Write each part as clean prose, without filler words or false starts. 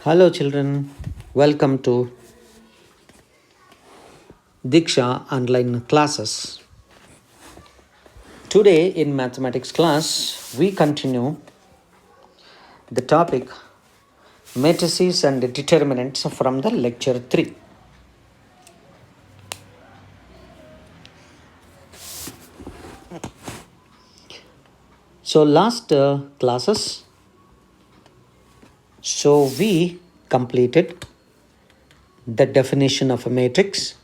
Hello children, welcome to Deeksha Online Classes. Today in mathematics class, we continue the topic Matrices and Determinants from the lecture 3. So last classes, we completed the definition of a matrix,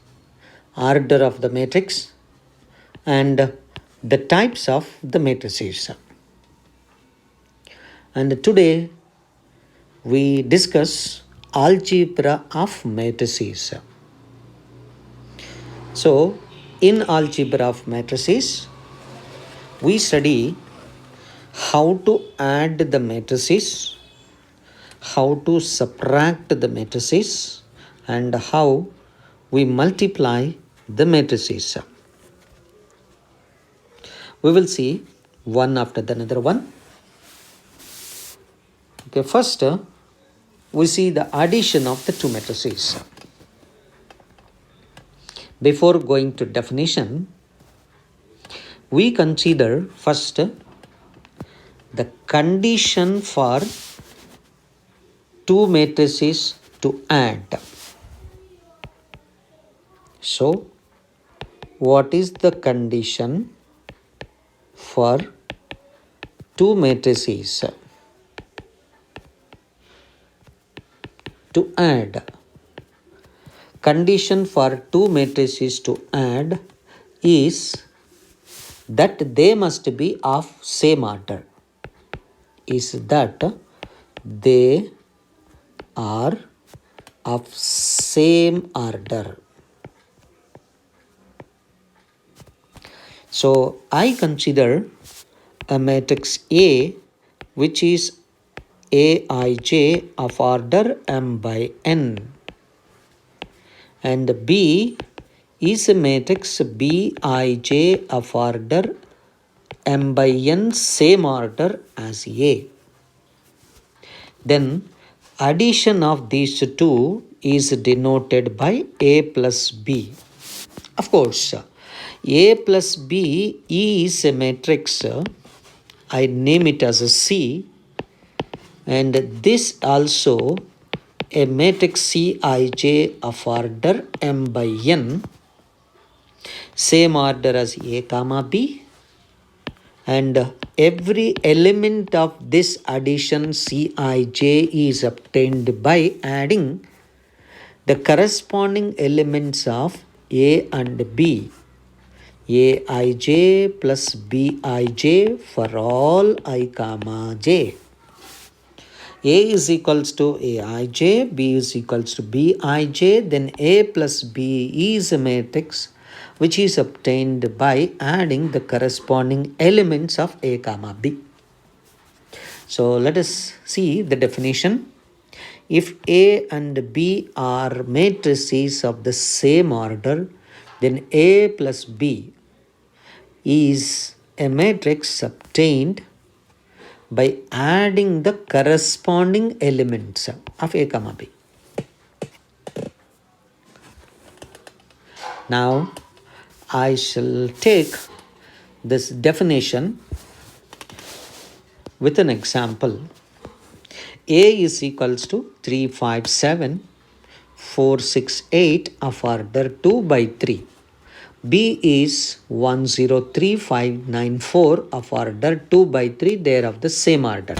order of the matrix, and the types of the matrices. And today we discuss algebra of matrices. So in algebra of matrices, we study how to add the matrices, how to subtract the matrices, and how we multiply the matrices. We will see one after the another one. Okay, first we see the addition of the two matrices. Before going to definition, we consider first the condition for two matrices to add. So, what is the condition for two matrices to add? Condition for two matrices to add is that they must be of same order. Is that they are of same order. So I consider a matrix A which is Aij of order m by n, and B is a matrix Bij of order m by n, same order as A. Then addition of these two is denoted by A plus B. Of course, A plus B is a matrix, I name it as a C, and this also a matrix Cij of order m by n, same order as A comma B, and every element of this addition Cij is obtained by adding the corresponding elements of A and B. Aij plus Bij for all I comma j. A is equals to Aij, B is equals to Bij, then A plus B is a matrix which is obtained by adding the corresponding elements of A comma B. So let us see the definition. If A and B are matrices of the same order, then A plus B is a matrix obtained by adding the corresponding elements of A comma B. Now I shall take this definition with an example. A is equals to 357, 468 of order 2 by 3. B is 103594 of order 2 by 3, they are of the same order.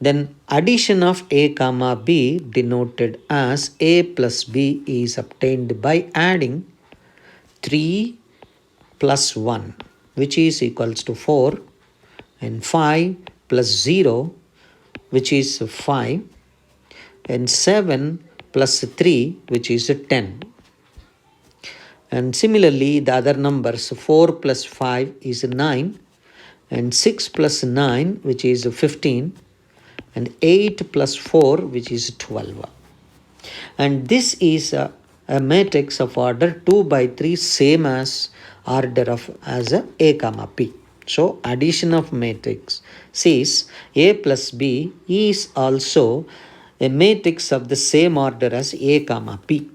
Then addition of A comma B denoted as A plus B is obtained by adding 3 plus 1, which is equals to 4, and 5 plus 0, which is 5, and 7 plus 3, which is 10. And similarly, the other numbers, 4 plus 5 is 9, and 6 plus 9, which is 15, and 8 plus 4, which is 12. And this is a matrix of order 2 by 3, same as order of as A comma P. So addition of matrix says A plus B is also a matrix of the same order as A comma B.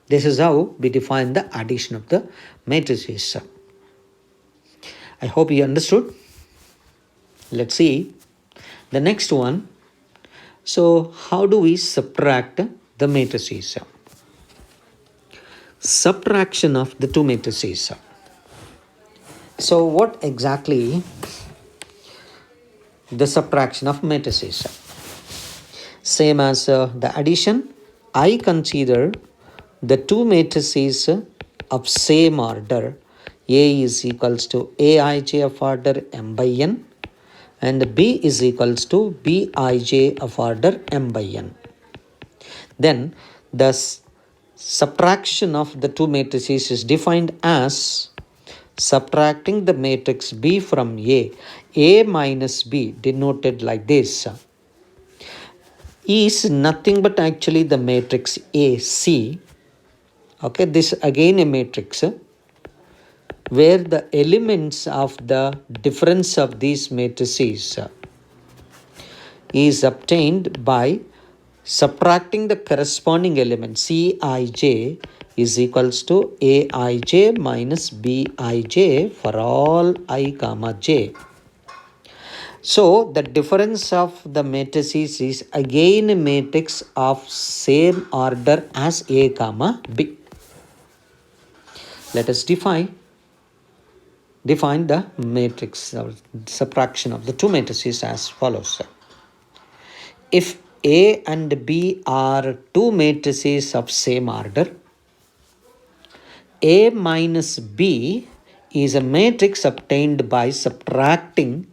This is how we define the addition of the matrices. I hope you understood. Let's see the next one. So, how do we subtract the matrices? Subtraction of the two matrices. So, what exactly the subtraction of matrices? Same as the addition, I consider the two matrices of same order. A is equals to Aij of order m by n, and B is equals to Bij of order m by n. Then the subtraction of the two matrices is defined as subtracting the matrix B from A minus B, denoted like this, is nothing but actually the matrix AC. Okay, this again a matrix where the elements of the difference of these matrices is obtained by subtracting the corresponding element. Cij is equals to Aij minus Bij for all I comma j. So the difference of the matrices is again a matrix of same order as A comma B. Let us define the matrix or subtraction of the two matrices as follows. If A and B are two matrices of same order, A minus B is a matrix obtained by subtracting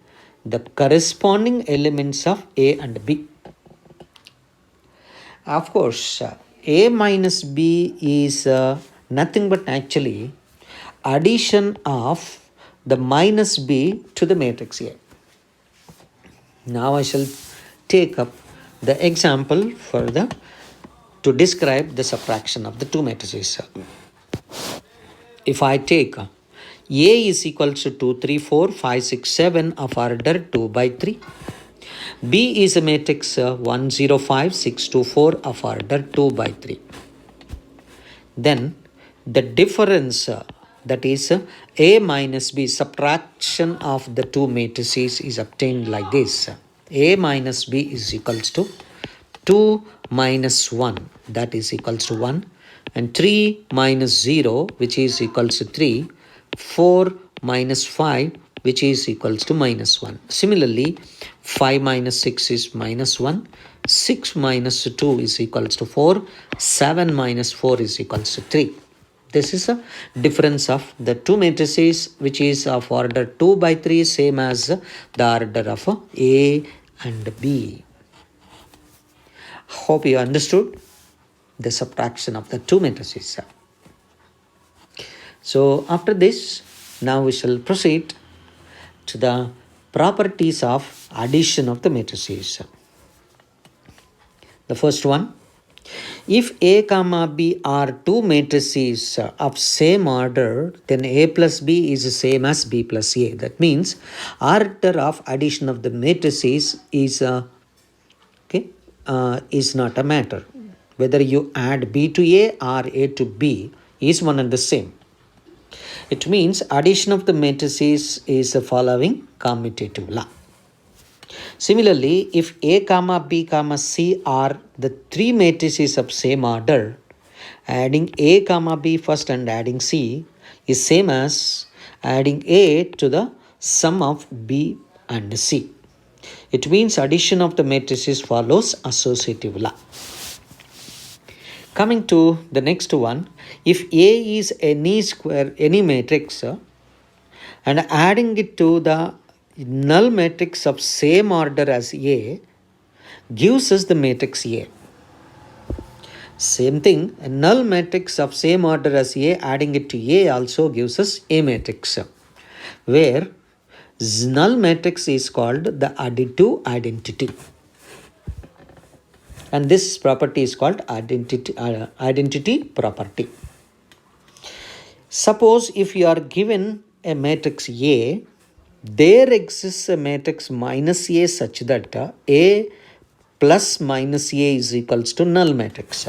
the corresponding elements of A and B. Of course, A minus B is nothing but actually addition of the minus B to the matrix A. Now I shall take up the example to describe the subtraction of the two matrices. If I take A is equals to 2, 3, 4, 5, 6, 7 of order 2 by 3. B is a matrix 1, 0, 5, 6, 2, 4 of order 2 by 3. Then the difference, that is A minus B, subtraction of the two matrices is obtained like this. A minus B is equals to 2 minus 1, that is equals to 1, and 3 minus 0, which is equals to 3, 4 minus 5, which is equals to minus 1. Similarly, 5 minus 6 is minus 1, 6 minus 2 is equals to 4, 7 minus 4 is equals to 3. This is a difference of the two matrices, which is of order 2 by 3, same as the order of A and B. Hope you understood the subtraction of the two matrices. So after this, now we shall proceed to the properties of addition of the matrices. The first one, if A comma B are two matrices of same order, then A plus B is the same as B plus A. That means order of addition of the matrices is not a matter. Whether you add B to A or A to B is one and the same. It means addition of the matrices is the following commutative law. Similarly, if A comma B comma C are the three matrices of same order, adding A comma B first and adding C is same as adding A to the sum of B and C. It means addition of the matrices follows associative law. Coming to the next one, if A is any matrix and adding it to the null matrix of same order as A gives us the matrix A. Same thing, a null matrix of same order as A adding it to A also gives us A matrix, where null matrix is called the additive identity. And this property is called identity property. Suppose if you are given a matrix A, there exists a matrix minus A such that A plus minus A is equals to null matrix.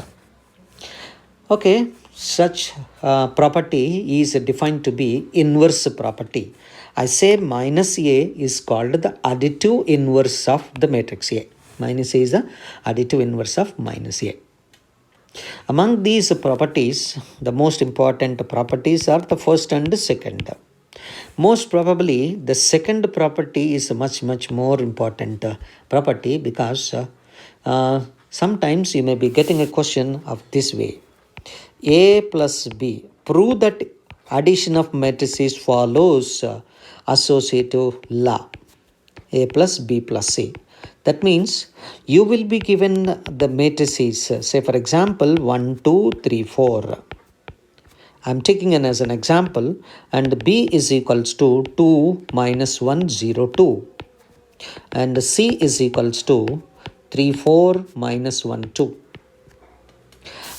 Okay, such property is defined to be inverse property. I say minus A is called the additive inverse of the matrix A. Minus A is the additive inverse of minus A. Among these properties, the most important properties are the first and the second. Most probably, the second property is much more important property because sometimes you may be getting a question of this way. A plus B. Prove that addition of matrices follows associative law. A plus B plus C. That means you will be given the matrices, say for example 1, 2, 3, 4. I'm taking it as an example, and B is equals to 2 minus 1, 0, 2. And C is equals to 3, 4 minus 1, 2.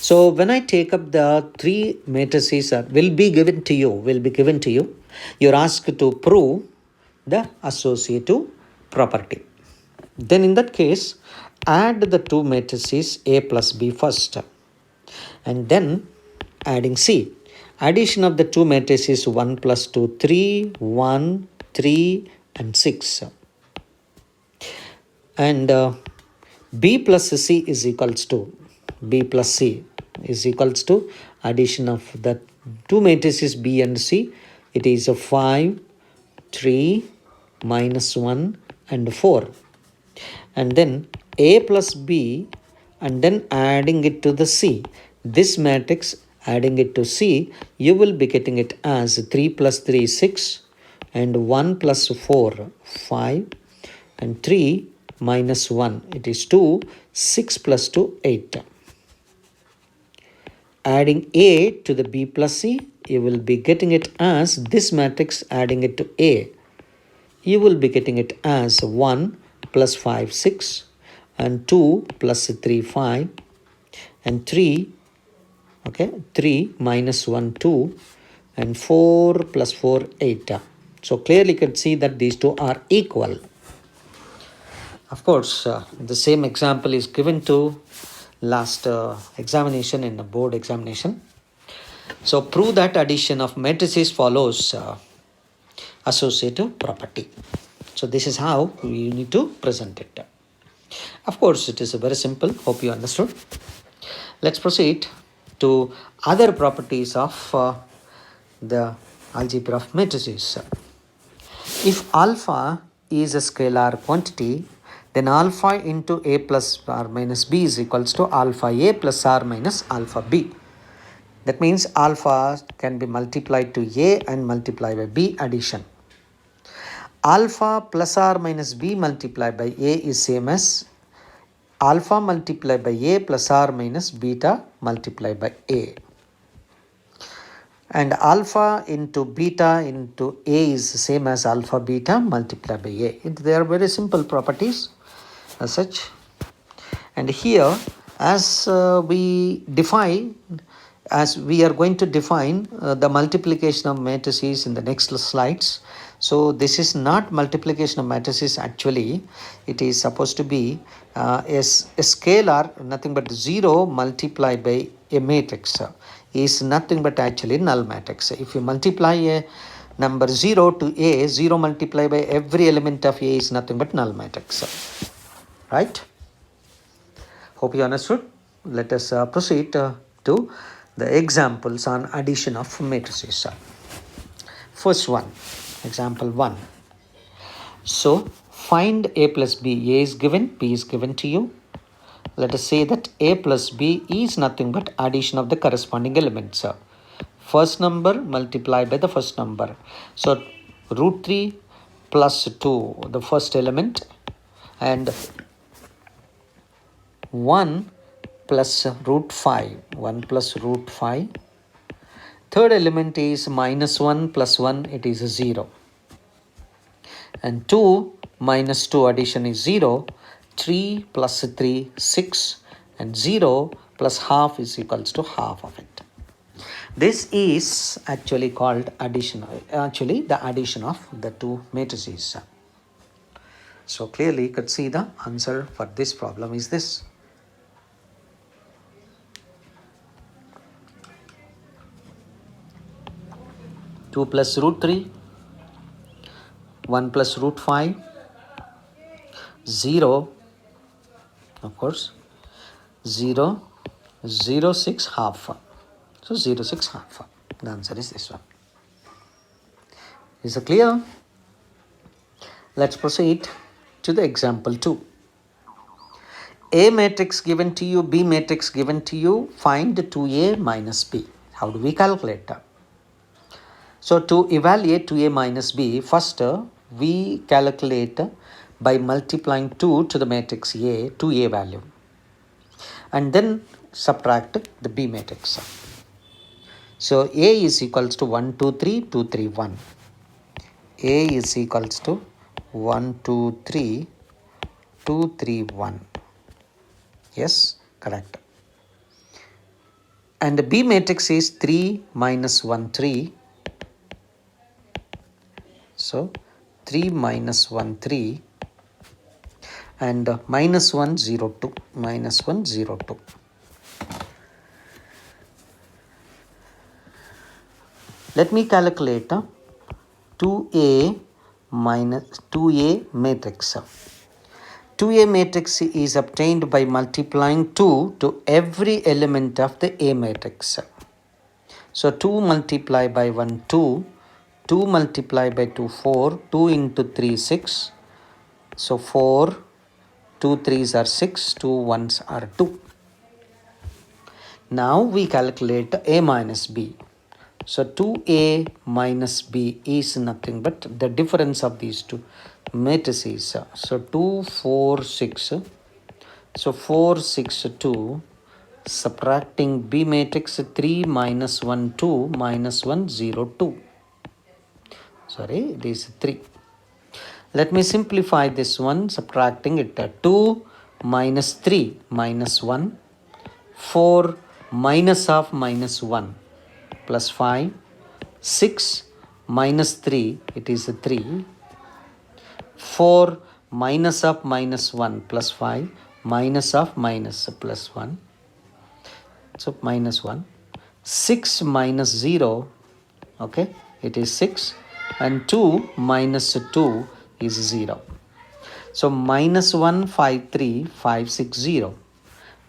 So when I take up the three matrices will be given to you, you're asked to prove the associative property. Then in that case, add the two matrices A plus B first, and then adding C. Addition of the two matrices 1 plus 2, 3, 1, 3 and 6. And B plus C is equals to, B plus C is equals to addition of the two matrices B and C. It is a 5, 3, minus 1 and 4. And then A plus B and then adding it to the C. This matrix adding it to C, you will be getting it as 3 plus 3 6 and 1 plus 4 5 and 3 minus 1 it is 2, 6 plus 2 8. Adding A to the B plus C, you will be getting it as this matrix adding it to A. You will be getting it as 1 plus 5 6 and 2 plus 3 5 and 3 minus 1 2 and 4 plus 4 8. So clearly you can see that these two are equal. Of course, the same example is given to last examination in the board examination. So prove that addition of matrices follows associative property. So this is how we need to present it. Of course, it is very simple. Hope you understood. Let's proceed to other properties of the algebra of matrices. If alpha is a scalar quantity, then alpha into A plus R minus B is equals to alpha A plus R minus alpha B. That means alpha can be multiplied to A and multiplied by B addition. Alpha plus R minus B multiplied by A is same as alpha multiplied by A plus R minus beta multiplied by A. And alpha into beta into A is the same as alpha beta multiplied by A. They are very simple properties as such. And here as we are going to define the multiplication of matrices in the next slides. So this is not multiplication of matrices actually. It is supposed to be a scalar, nothing but 0 multiplied by a matrix is nothing but actually null matrix. If you multiply a number 0 to A, 0 multiplied by every element of A is nothing but null matrix. Right? Hope you understood. Let us proceed to the examples on addition of matrices. First one, example 1. So find A plus B. A is given, B is given to you. Let us say that A plus B is nothing but addition of the corresponding elements. First number multiplied by the first number. So root 3 plus 2, the first element, and 1 plus root 5, 1 plus root 5. Third element is minus 1 plus 1, it is 0. And 2 minus 2 addition is 0. 3 plus 3, 6. And 0 plus half is equals to half of it. This is actually called addition, the addition of the two matrices. So clearly you could see the answer for this problem is this. Two plus root 3, 1 plus root 5, 0, of course, 0, 0, 6 half. So 0, 6 half. The answer is this one. Is it clear? Let's proceed to the example 2. A matrix given to you, B matrix given to you, find 2A minus B. How do we calculate that? So to evaluate 2A minus B, first we calculate by multiplying 2 to the matrix A, 2A value, and then subtract the B matrix. So A is equals to 1, 2, 3, 2, 3, 1. A is equals to 1, 2, 3, 2, 3, 1. Yes, correct. And the B matrix is 3 minus 1, 3. So 3 minus 1, 3. And minus 1, 0, 2. Minus 1, 0, 2. Let me calculate 2A minus 2A matrix. 2A matrix is obtained by multiplying 2 to every element of the A matrix. So 2 multiplied by 1, 2. 2 multiplied by 2, 4. 2 into 3, 6. So 4. 2 3s are 6. 2 1s are 2. Now we calculate A minus B. So 2A minus B is nothing but the difference of these two matrices. So 2, 4, 6. So 4, 6, 2. Subtracting B matrix 3 minus 1, 2 minus 1, 0, 2. Sorry, it is 3. Let me simplify this one, subtracting it. 2 minus 3 minus 1. 4 minus of minus 1 plus 5. 6 minus 3, it is 3. 4 minus of minus 1 plus 5. Minus of minus plus 1. So minus 1. 6 minus 0, okay, it is 6. And 2 minus 2 is 0. So minus 1, 5, 3, 5, 6, 0.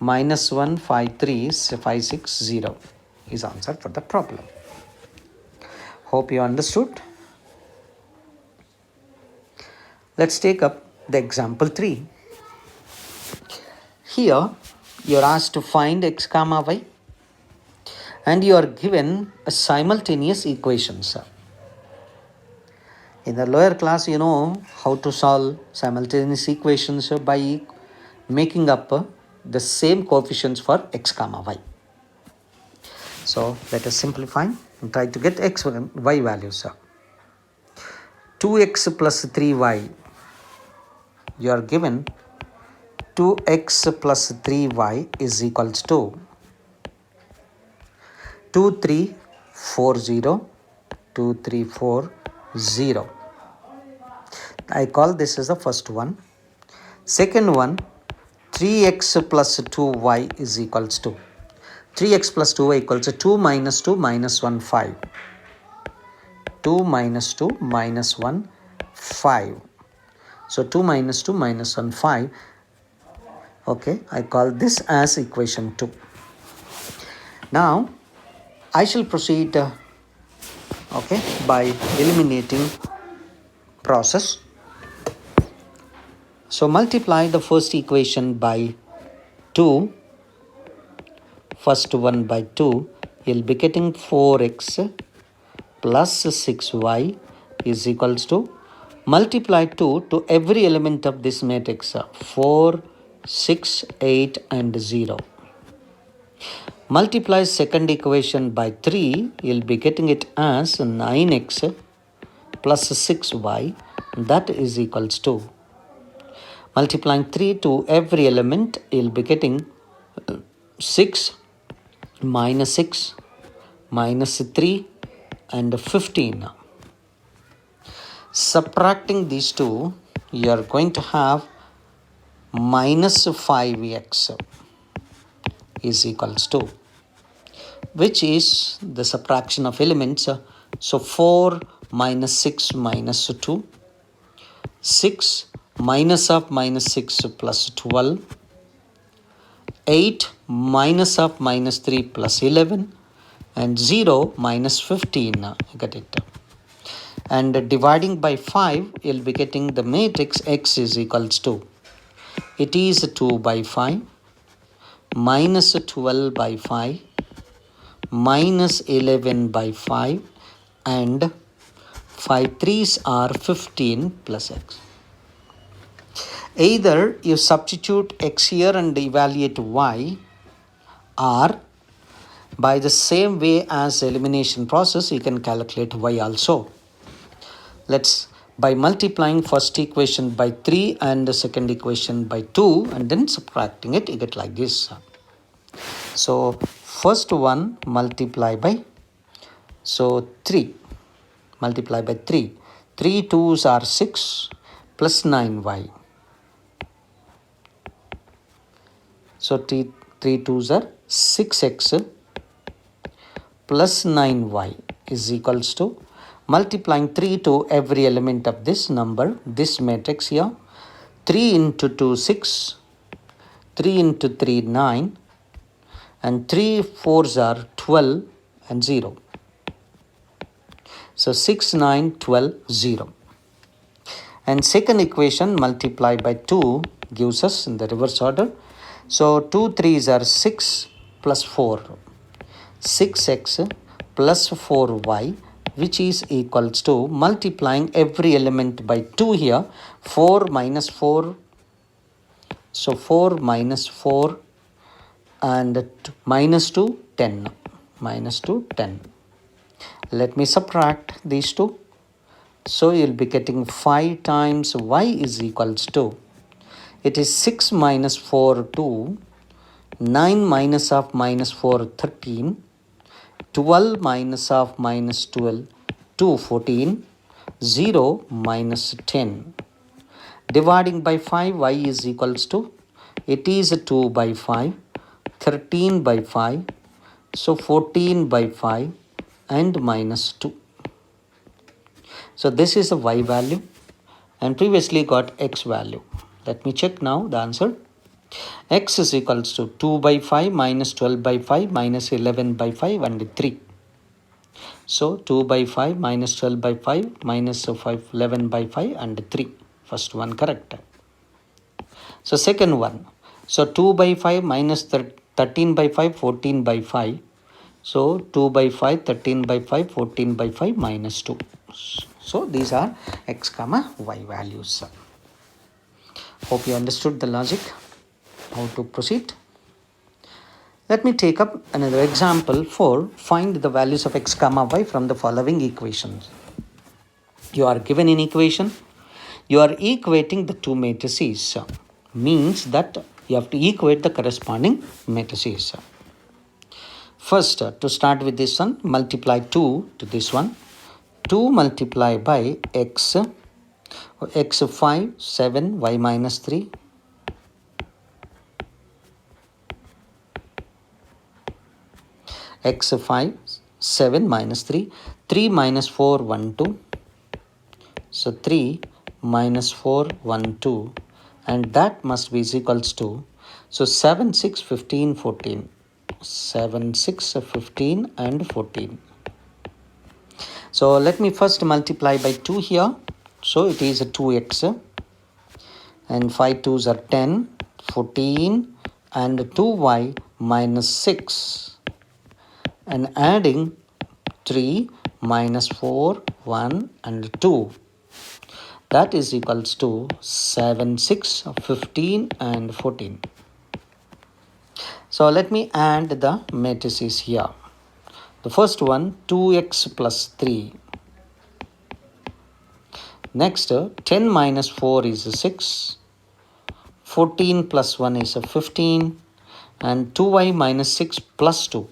Minus 1, 5, 3, 5, 6, 0 is answer for the problem. Hope you understood. Let's take up the example 3. Here you are asked to find x comma y and you are given a simultaneous equations. In the lower class, you know how to solve simultaneous equations by making up the same coefficients for x comma y. So let us simplify and try to get x and y values. 2x plus 3y, you are given 2x plus 3y is equals to 2, 3, 4, 0, 2, 3, 4, 0. I call this as the first one. Second one, 3x plus 2y is equals to 3x plus 2y equals to 2 minus 2 minus 1, 5. 2 minus 2 minus 1, 5. So 2 minus 2 minus 1, 5. Okay, I call this as equation 2. Now I shall proceed by eliminating process. So multiply the first equation by 2. First one by 2, you'll be getting 4x plus 6y is equals to, multiply 2 to every element of this matrix, 4, 6, 8 and 0. Multiply second equation by 3, you'll be getting it as 9x plus 6y, that is equals to, multiplying 3 to every element, you'll be getting 6 minus 6 minus 3 and 15. Subtracting these two, you are going to have minus 5x is equals to, which is the subtraction of elements. So 4 minus 6 minus 2, 6 minus of minus 6 plus 12, 8 minus of minus 3 plus 11, and 0 minus 15. Get it? And dividing by 5, you'll be getting the matrix X is equals to, it is 2 by 5 minus 12 by 5 minus 11 by 5, and 5 3s are 15 plus x. Either you substitute x here and evaluate y, or by the same way as elimination process, you can calculate y also. Let's, by multiplying first equation by 3 and the second equation by 2 and then subtracting it, you get like this. So first one multiply by, so 3, multiply by 3. 3 2s are 6 plus 9y. So 3 2s are 6x plus 9y is equals to, multiplying 3 to every element of this number, this matrix here, 3 into 2 6, 3 into 3 9, and 3 4s are 12 and 0. So 6 9 12 0. And second equation multiply by 2 gives us in the reverse order. So 2 3s are 6 plus 4, 6x plus 4y, which is equals to, multiplying every element by 2 here, 4 minus 4, so 4 minus 4 and minus 2 10, minus 2 10. Let me subtract these two. So you'll be getting 5 times y is equals to, it is 6 minus 4 2, 9 minus of minus 4 13, 12 minus of minus 12 2 14, 0 minus 10. Dividing by 5, y is equals to, it is 2 by 5, 13 by 5, so 14 by 5 and minus 2. So this is a y value and previously got x value. Let me check now the answer. X is equals to 2 by 5 minus 12 by 5 minus 11 by 5 and 3. So 2 by 5 minus 12 by 5 minus 5 11 by 5 and 3. First one correct. So second one. So 2 by 5 minus 13 by 5 14 by 5. So 2 by 5 13 by 5 14 by 5 minus 2. So these are x comma y values. Hope you understood the logic, how to proceed. Let me take up another example for find the values of x comma y from the following equations. You are given an equation. You are equating the two matrices. Means that you have to equate the corresponding matrices. First, to start with this one, multiply 2 to this one. 2 multiply by x, x 5, 7, y minus 3. X 5, 7 minus 3. 3 minus 4, 1, 2. So 3 minus 4, 1, 2. And that must be is equals to, so 7, 6, 15, 14. 7, 6, 15 and 14. So let me first multiply by 2 here. So it is a 2x and 5 2s are 10, 14 and 2y minus 6 and adding 3 minus 4, 1 and 2. That is equals to 7, 6, 15 and 14. So let me add the matrices here. The first one 2x plus 3. Next 10 minus 4 is 6. 14 plus 1 is 15. And 2y minus 6 plus 2.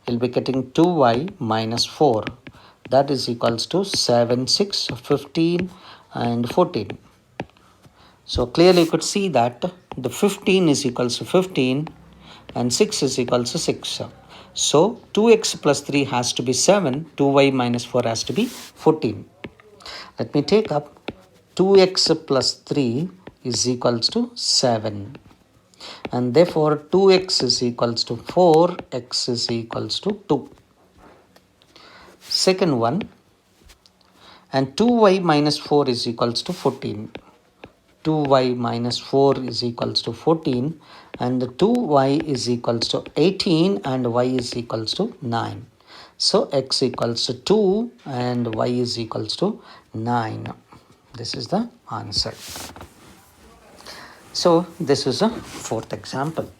You'll be getting 2y minus 4. That is equals to 7, 6, 15 and 14. So clearly you could see that the 15 is equals to 15 and 6 is equals to 6. So 2x plus 3 has to be 7, 2y minus 4 has to be 14. Let me take up 2x plus 3 is equals to 7. And therefore 2x is equals to 4, x is equals to 2. Second one, and 2y minus 4 is equals to 14. 2y minus 4 is equals to 14 and 2y is equals to 18 and y is equals to 9. So x equals to 2 and y is equals to 9. This is the answer. So this is a fourth example.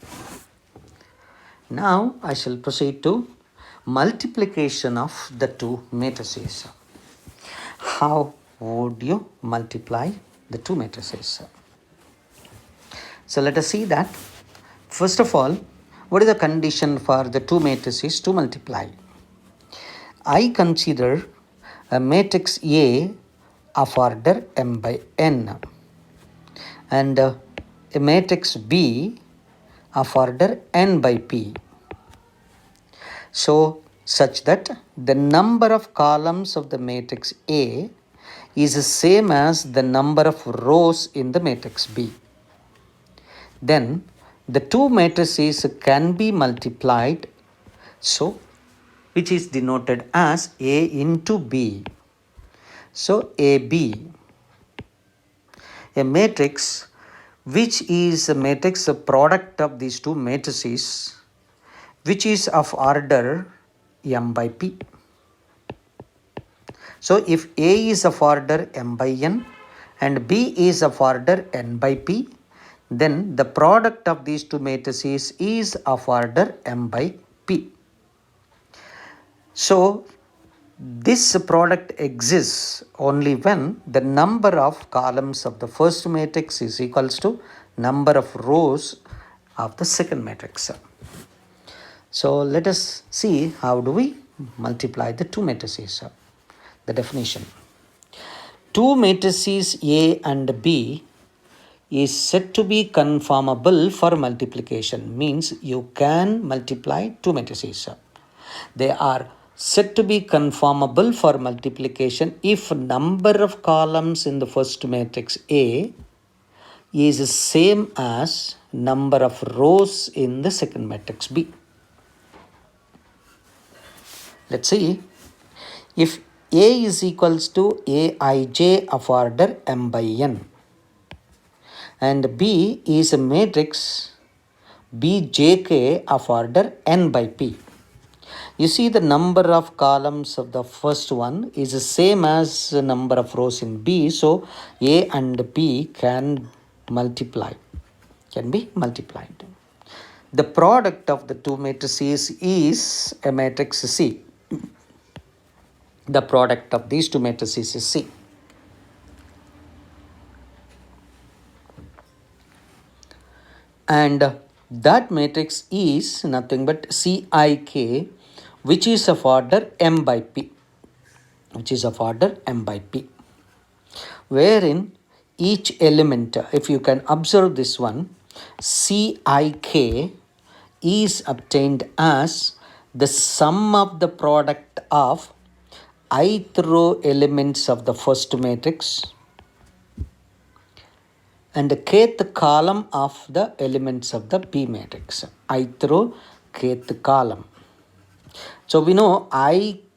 Now I shall proceed to multiplication of the two matrices. How would you multiply the two matrices? So let us see that. First of all, what is the condition for the two matrices to multiply? I consider a matrix A of order m by n and a matrix B of order n by p. So such that the number of columns of the matrix A is the same as the number of rows in the matrix B. Then the two matrices can be multiplied, so which is denoted as A into B. So AB, a matrix which is a matrix, a product of these two matrices, which is of order m by p. So if A is of order m by n and B is of order n by p, then the product of these two matrices is of order m by p. So this product exists only when the number of columns of the first matrix is equals to number of rows of the second matrix. So let us see how do we multiply the two matrices. The definition. Two matrices A and B is said to be conformable for multiplication. Means you can multiply two matrices. They are said to be conformable for multiplication if number of columns in the first matrix A is same as number of rows in the second matrix B. Let's see. If A is equals to Aij of order m by n and B is a matrix Bjk of order n by p. You see the number of columns of the first one is the same as the number of rows in B. So A and B can be multiplied. The product of the two matrices is a matrix C. The product of these two matrices is C. And that matrix is nothing but Cik, which is of order m by p. Wherein each element, if you can observe this one, Cik is obtained as the sum of the product of ith row elements of the first matrix and the kth column of the elements of the B matrix. Ith row, kth column. So we know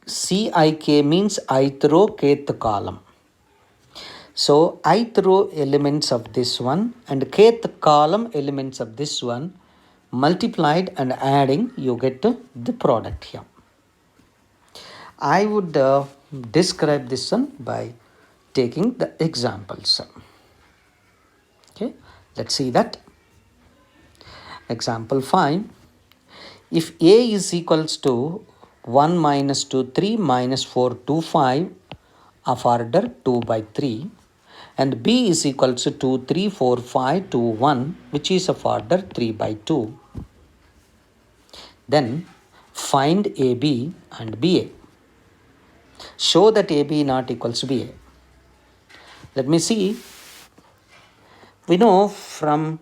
Cik means ith row, kth column. So ith row elements of this one and kth column elements of this one multiplied and adding, you get the product here. I would describe this one by taking the examples. Okay, let's see that. Example 5. If A is equals to 1 minus 2, 3 minus 4, 2, 5 of order 2 by 3 and B is equals to 2, 3, 4, 5, 2, 1 which is of order 3 by 2, then find AB and BA. Show that AB not equals to BA. Let me see. We know from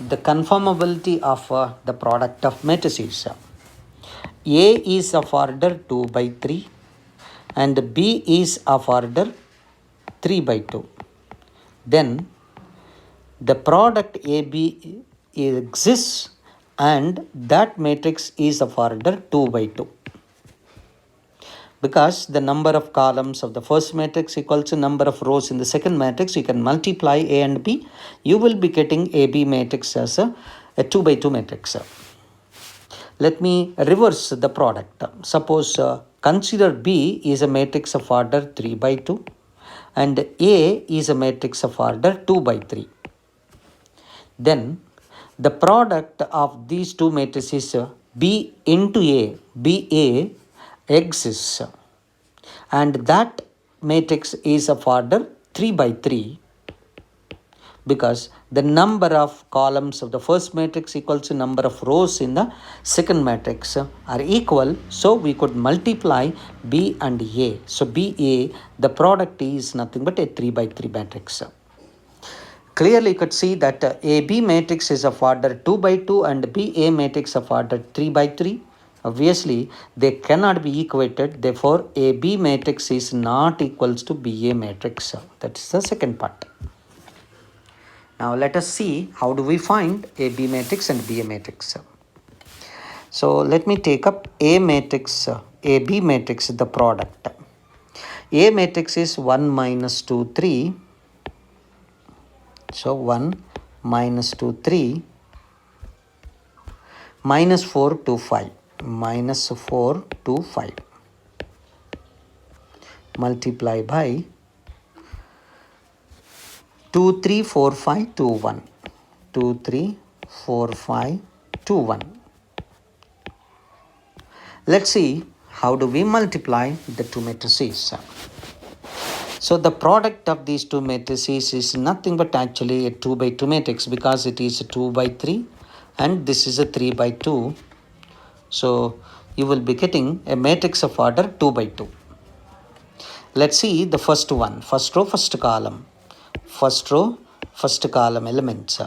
the conformability of the product of matrices, A is of order 2 by 3 and B is of order 3 by 2. Then the product AB exists and that matrix is of order 2 by 2. Because the number of columns of the first matrix equals to number of rows in the second matrix, you can multiply A and B. You will be getting AB matrix as a 2 by 2 matrix. Let me reverse the product. Suppose consider B is a matrix of order 3 by 2 and A is a matrix of order 2 by 3. Then the product of these two matrices B into A, BA exists, and that matrix is of order 3 by 3 because the number of columns of the first matrix equals to number of rows in the second matrix are equal, so we could multiply B and A. So BA, the product is nothing but a 3 by 3 matrix. Clearly you could see that AB matrix is of order 2 by 2 and BA matrix of order 3 by 3. Obviously, they cannot be equated. Therefore, AB matrix is not equals to BA matrix. That is the second part. Now, let us see how do we find AB matrix and BA matrix. So, let me take up A matrix, AB matrix, the product. A matrix is 1 minus 2, 3. So, 1 minus 2, 3 minus 4, 2, 5. Minus 4 to 5 multiply by 2 3 4 5 2 1 2 3 4 5 2 1. Let's see how do we multiply the two matrices. So the product of these two matrices is nothing but actually a 2 by 2 matrix because it is a 2 by 3 and this is a 3 by 2. So you will be getting a matrix of order 2 by 2. Let's see the first one. First row, first column. First row, first column elements.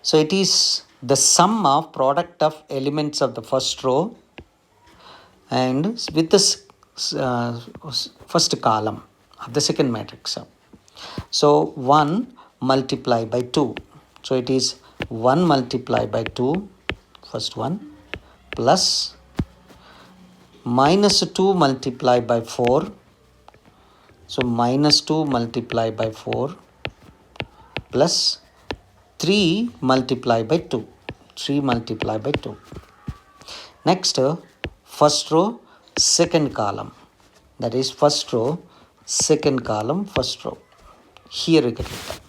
So it is the sum of product of elements of the first row and with this first column of the second matrix. So 1 multiplied by 2. So it is 1 multiplied by 2, first one, plus minus 2 multiplied by 4. So minus 2 multiplied by 4 plus 3 multiplied by 2. 3 multiplied by 2. Next, first row, second column. That is first row, second column, first row. Here you get it.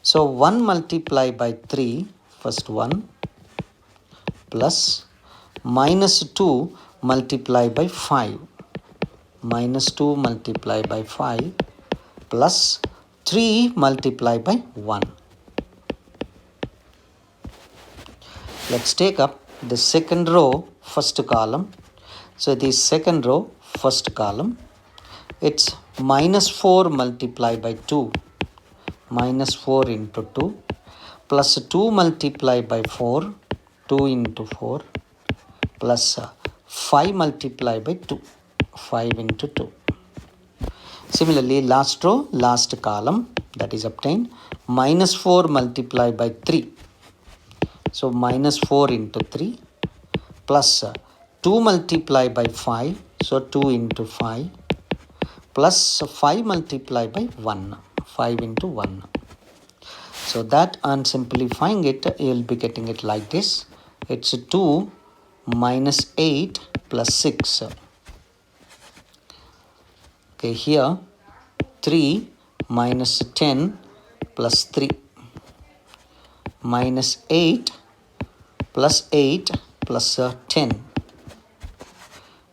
So 1 multiplied by 3, first one, plus minus 2 multiplied by 5. Minus 2 multiplied by 5 plus 3 multiplied by 1. Let's take up the second row, first column. So the second row, first column. It's minus 4 multiplied by 2. Minus 4 into 2 plus 2 multiplied by 4. 2 into 4 plus 5 multiplied by 2. 5 into 2. Similarly, last row, last column, that is obtained. Minus 4 multiplied by 3. So minus 4 into 3 plus 2 multiplied by 5. So 2 into 5 plus 5 multiplied by 1. 5 into 1. So that on simplifying it, you will be getting it like this. It's 2 minus 8 plus 6. Okay, here 3 minus 10 plus 3 minus 8 plus 8 plus 10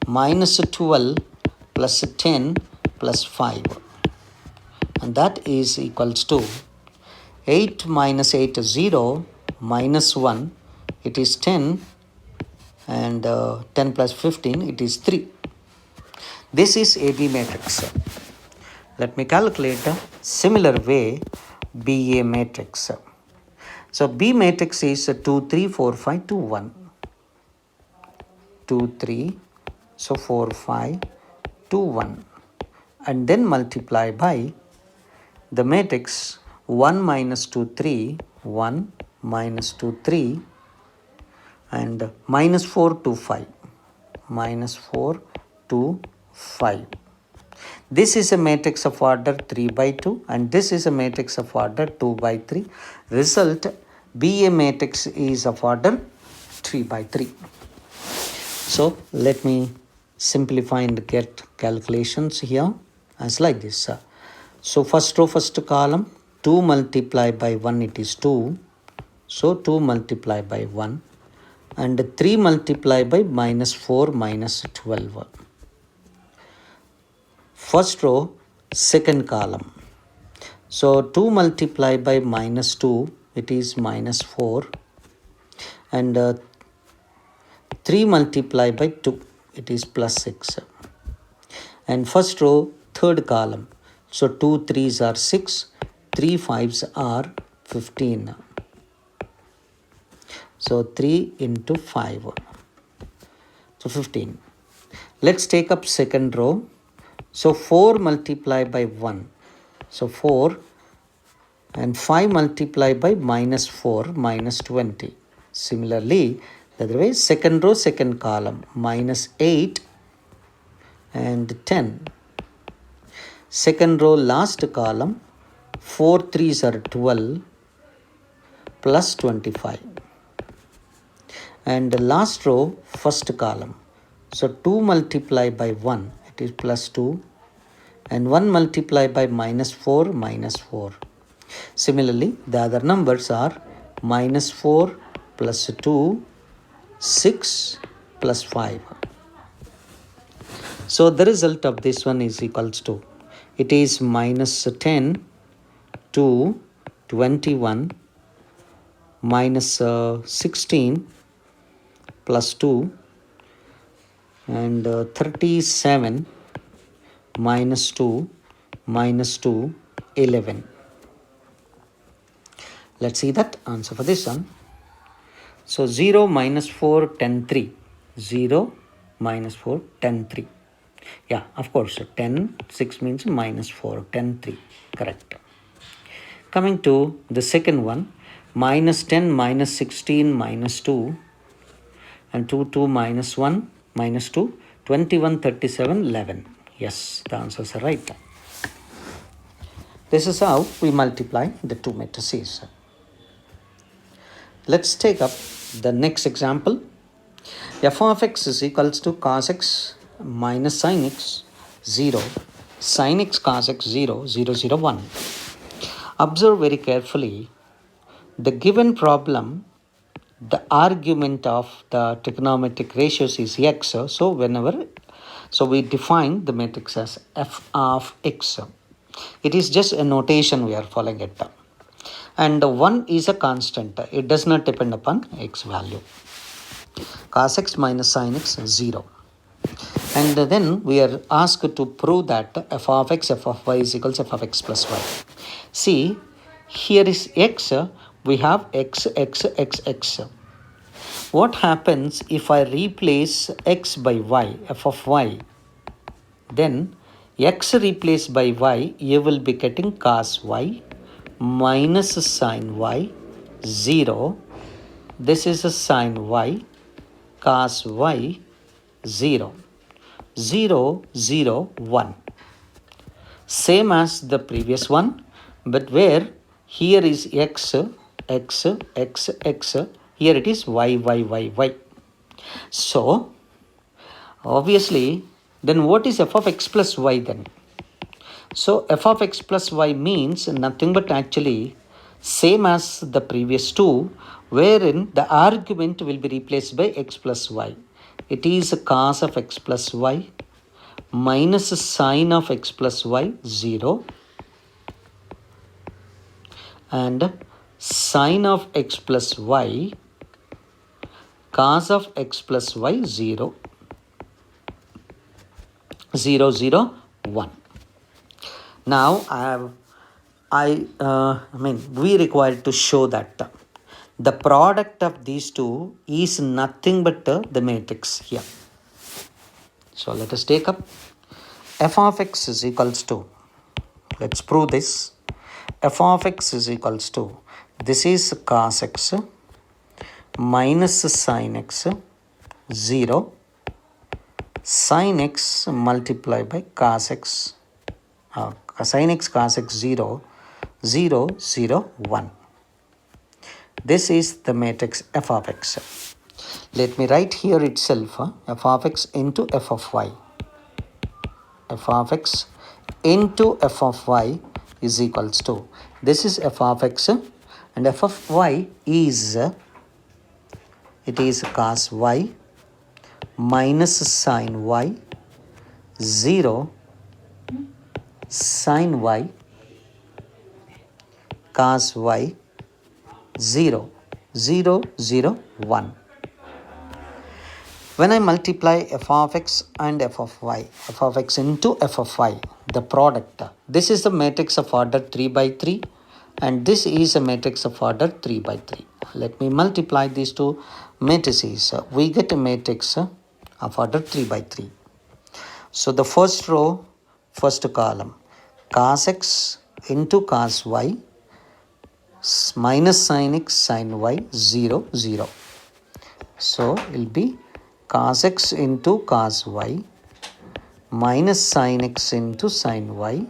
minus 12 plus 10 plus 5, and that is equals to 8 minus 8 is 0 minus 1, it is 10, and 10 plus 15, it is 3. This is AB matrix. Let me calculate a similar way BA matrix. So B matrix is 2, 3, 4, 5, 2, 1. 2, 3, so 4, 5, 2, 1. And then multiply by the matrix 1 minus 2, 3, 1 minus 2, 3, and minus 4 to 5. Minus 4 to 5. This is a matrix of order 3 by 2 and this is a matrix of order 2 by 3. Result BA matrix is of order 3 by 3. So let me simplify and get calculations here as like this. So first row, first column, 2 multiplied by 1, it is 2. So 2 multiplied by 1 and 3 multiplied by minus 4 minus 12. First row, second column. So 2 multiplied by minus 2, it is minus 4. And 3 multiplied by 2, it is plus 6. And first row, third column. So 2 3s are 6, 3 5s are 15. So 3 into 5. So 15. Let's take up second row. So 4 multiplied by 1. So 4 and 5 multiplied by minus 4 minus 20. Similarly, the other way, second row, second column, minus 8 and 10. Second row, last column, 4 3s are 12 plus 25. And the last row, first column. So 2 multiplied by 1, it is plus 2. And 1 multiplied by minus 4, minus 4. Similarly, the other numbers are minus 4 plus 2, 6 plus 5. So the result of this one is equals to, it is minus 10 to 21 minus 16 plus 2 and 37 minus 2 minus 2, 11. Let's see that answer for this one. So 0 minus 4, 10, 3. 0 minus 4, 10, 3. Yeah, of course, 10, 6 means minus 4, 10, 3. Correct. Coming to the second one, minus 10, minus 16, minus 2. And 2, 2, minus 1, minus 2, 21, 37, 11. Yes, the answers are right. This is how we multiply the two matrices. Let's take up the next example. F of x is equals to cos x minus sin x 0, sin x cos x 0, 0, 0, 1. Observe very carefully. The given problem, the argument of the trigonometric ratios is x. So we define the matrix as f of x. It is just a notation we are following it. And 1 is a constant. It does not depend upon x value. Cos x minus sin x 0. And then we are asked to prove that f of x, f of y is equals to f of x plus y. See, here is x. We have x, x, x, x. What happens if I replace x by y, f of y? Then x replaced by y, you will be getting cos y minus sin y 0. This is a sin y, cos y 0. 0, 0, 1. Same as the previous one, but where here is x, x, x, x. Here it is y, y, y, y. So, obviously, then what is f of x plus y then? So, f of x plus y means nothing but actually same as the previous two, wherein the argument will be replaced by x plus y. It is cos of x plus y minus sin of x plus y 0 and sin of x plus y cos of x plus y 0, 0, 0, 1. Now we require to show that the product of these two is nothing but the matrix here. So let us take up f of x is equals to, let's prove this. F of x is equals to, this is cos x minus sin x 0, sin x multiplied by cos x, sin x cos x 0, 0, 0, 1. This is the matrix f of x. Let me write here itself f of x into f of y. F of x into f of y is equals to, this is f of x and f of y is, it is cos y minus sin y 0, sin y cos y 0, 0, 0, 1. When I multiply f of x and f of y, f of x into f of y, the product, this is the matrix of order 3 by 3 and this is a matrix of order 3 by 3. Let me multiply these two matrices. We get a matrix of order 3 by 3. So the first row, first column, cos x into cos y minus sin x sin y 0, 0. So it will be cos x into cos y minus sin x into sin y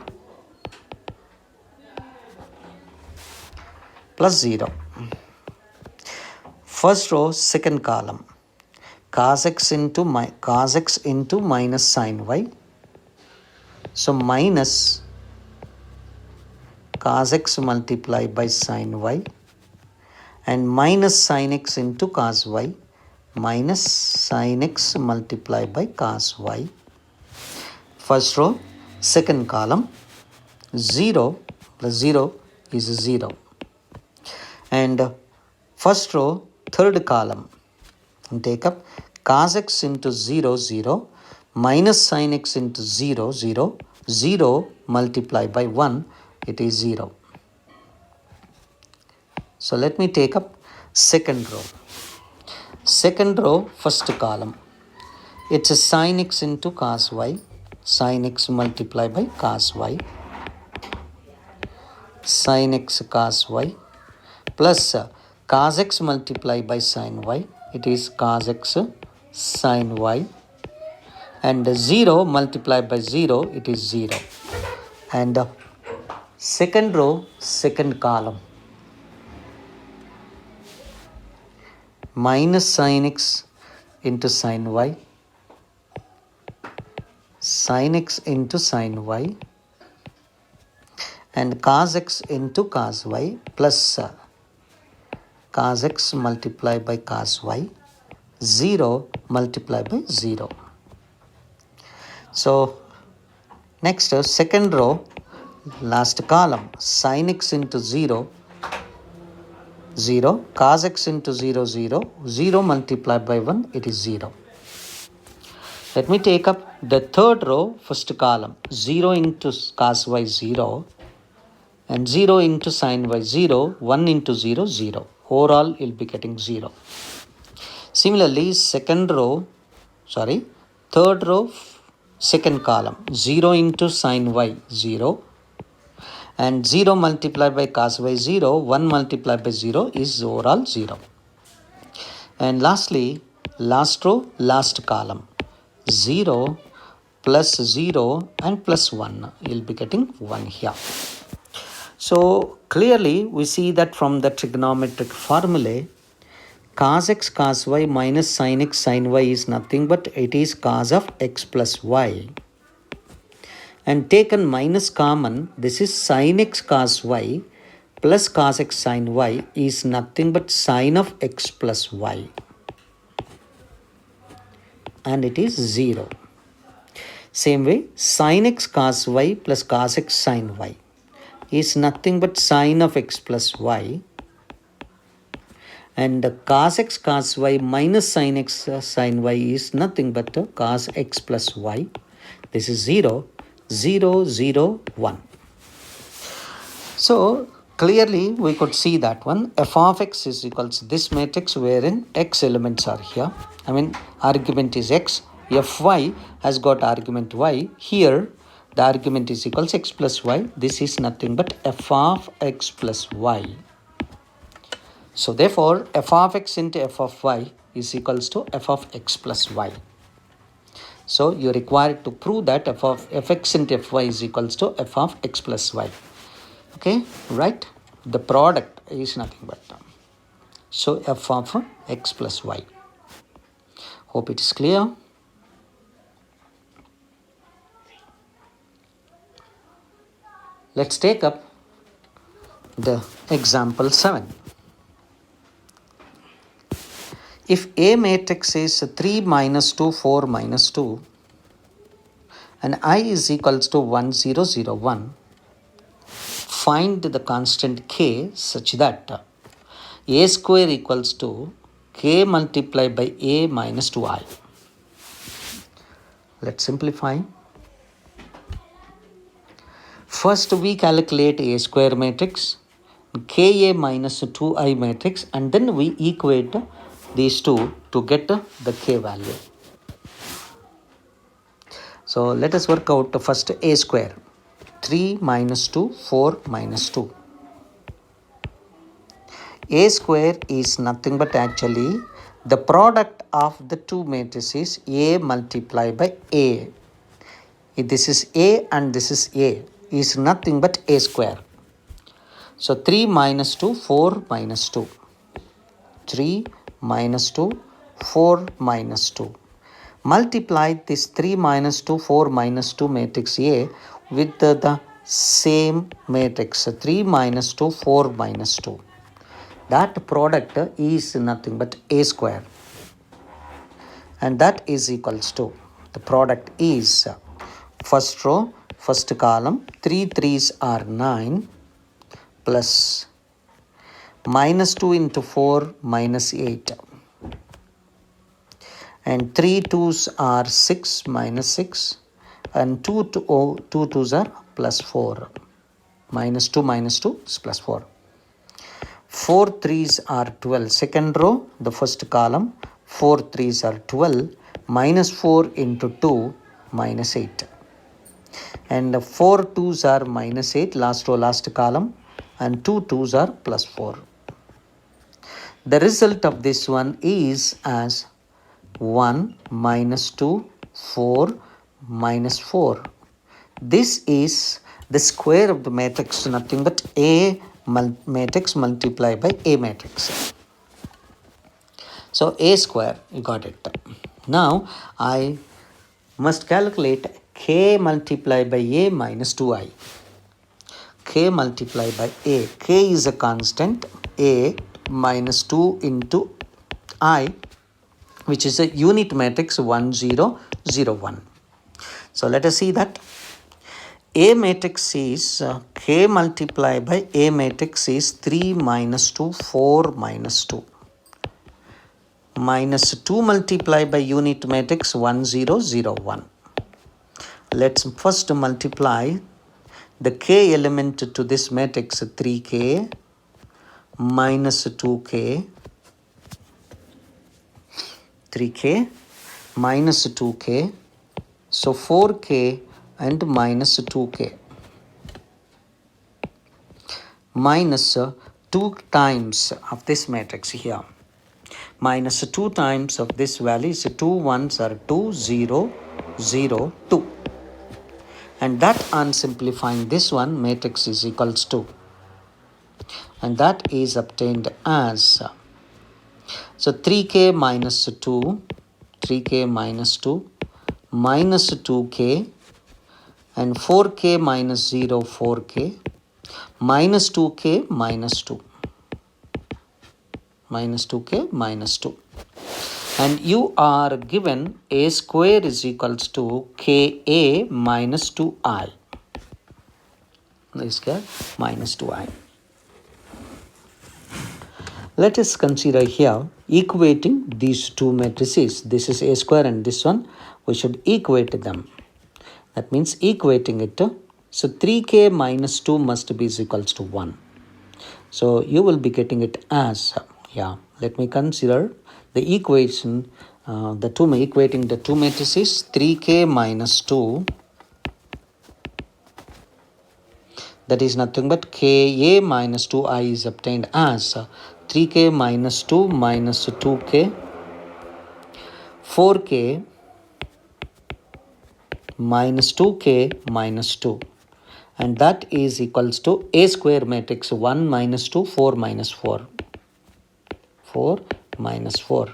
plus 0. First row, second column, cos x into minus sin y. So minus cos x multiplied by sin y and minus sin x into cos y minus sin x multiplied by cos y. First row, second column, 0 plus 0 is 0. And first row, third column, take up cos x into 0, 0 minus sin x into 0, 0, 0 multiplied by 1, it is 0. So let me take up second row. Second row, first column, it's a sin x into cos y, sin x multiplied by cos y, sin x cos y plus cos x multiplied by sin y, it is cos x sin y, and 0 multiplied by 0, it is 0. And second row, second column, minus sin x into sin y, sin x into sin y, and cos x into cos y plus cos x multiplied by cos y, 0 multiplied by 0. So next second row, last column, sin x into 0, 0, cos x into 0, 0, 0 multiplied by 1, it is 0. Let me take up the third row, first column, 0 into cos y 0 and 0 into sin y 0, 1 into 0, 0. Overall, you'll be getting 0. Similarly, third row, second column, 0 into sin y 0 and 0 multiplied by cos y 0, 1 multiplied by 0 is overall 0. And lastly, last row, last column, 0 plus 0 and plus 1. You'll be getting 1 here. So clearly we see that from the trigonometric formulae, cos x cos y minus sin x sin y is nothing but it is cos of x plus y. And taken minus common, this is sin x cos y plus cos x sin y is nothing but sin of x plus y. And it is 0. Same way, sin x cos y plus cos x sin y is nothing but sin of x plus y. And cos x cos y minus sin x sin y is nothing but cos x plus y. This is 0, 0, 0, 1. So clearly we could see that one. F of x is equals to this matrix wherein x elements are here. Argument is x. Fy has got argument y. Here the argument is equals x plus y. This is nothing but f of x plus y. So therefore f of x into f of y is equals to f of x plus y. So you are required to prove that f of fx into fy is equals to f of x plus y. Okay, right? The product is nothing but so f of x plus y. Hope it is clear. Let's take up the example 7. If A matrix is 3 minus 2, 4 minus 2 and I is equals to 1, 0, 0, 1, find the constant k such that a square equals to k multiplied by a minus 2i. Let's simplify. First we calculate a square matrix, ka minus 2i matrix, and then we equate these two to get the k value. So let us work out first a square. 3 minus 2, 4 minus 2. A square is nothing but actually the product of the two matrices A multiplied by A. This is A and this is A is nothing but A square. So 3 minus 2, 4 minus 2. 3 minus 2, 4 minus 2. Multiply this 3 minus 2, 4 minus 2 matrix A with the same matrix 3 minus 2, 4 minus 2. That product is nothing but A square. And that is equals to, the product is first row, first column, 3 3s are 9 plus minus 2 into 4 minus 8. And 3 2s are 6 minus 6. And 2 2s are plus 4. Minus 2 is plus 4. 4 3s are 12. Second row, the first column, 4 3s are 12. Minus 4 into 2, minus 8. And 4 2s are minus 8, last row, last column. And 2 2s are plus 4. The result of this one is as 1 minus 2, 4 minus 4. This is the square of the matrix, nothing but A matrix multiplied by A matrix. So A square, you got it. Now I must calculate k multiplied by A minus 2i. K multiplied by A. K is a constant. A minus 2 into I, which is a unit matrix 1, 0, 0, 1. So let us see that. A matrix is k multiplied by A matrix is 3 minus 2, 4 minus 2. Minus 2 multiplied by unit matrix 1, 0, 0, 1. Let's first multiply the k element to this matrix 3k minus 2k. 3k minus 2k. So 4k and minus 2k. Minus 2 times of this matrix here. Minus 2 times of this value is 2 ones are 2, 0, 0, 2. And that on simplifying this one, matrix is equals to. And that is obtained as, so 3k minus 2, 3k minus 2, minus 2k, and 4k minus 0, 4k, minus 2k minus 2. Minus 2k minus 2. And you are given A square is equals to ka minus 2i. This square minus 2i. Let us consider here equating these two matrices. This is A square and this one. We should equate them. That means equating it So 3k minus 2 must be is equals to 1. So you will be getting it as, let me consider the equation, equating the two matrices. 3k minus 2, that is nothing but ka minus 2i is obtained as 3k minus 2 minus 2k, 4k minus 2k minus 2, and that is equals to A square matrix 1 minus 2, 4 minus 4. 4 minus 4.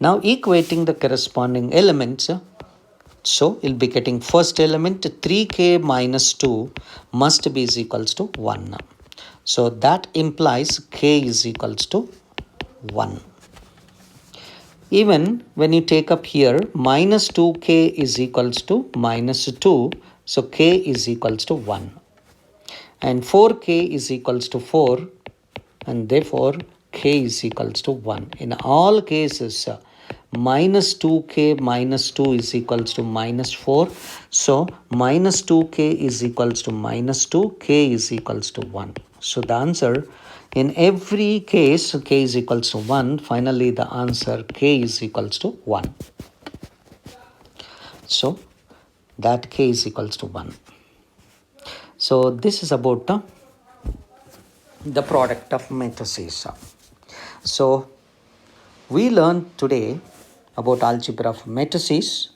Now equating the corresponding elements, so you'll be getting first element 3k minus 2 must be is equals to 1. So that implies k is equals to 1. Even when you take up here minus 2k is equals to minus 2, so k is equals to 1. And 4k is equals to 4, and therefore k is equals to 1. In all cases, minus 2k minus 2 is equals to minus 4. So minus 2k is equals to minus 2, k is equals to 1. So the answer in every case, k is equals to 1. Finally, the answer k is equals to 1. So that k is equals to 1. So this is about the product of matrices. So we learned today about algebra of matrices.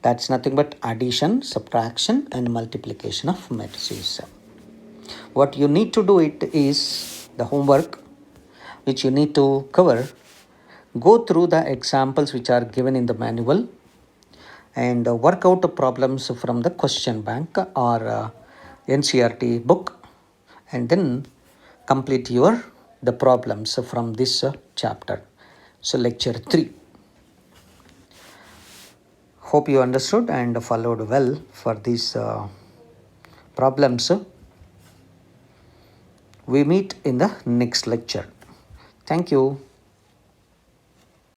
That's nothing but addition, subtraction and multiplication of matrices. What you need to do it is the homework which you need to cover. Go through the examples which are given in the manual and work out the problems from the question bank or NCERT book, and then complete the problems from this chapter. So lecture 3. Hope you understood and followed well for these problems. We meet in the next lecture. Thank you.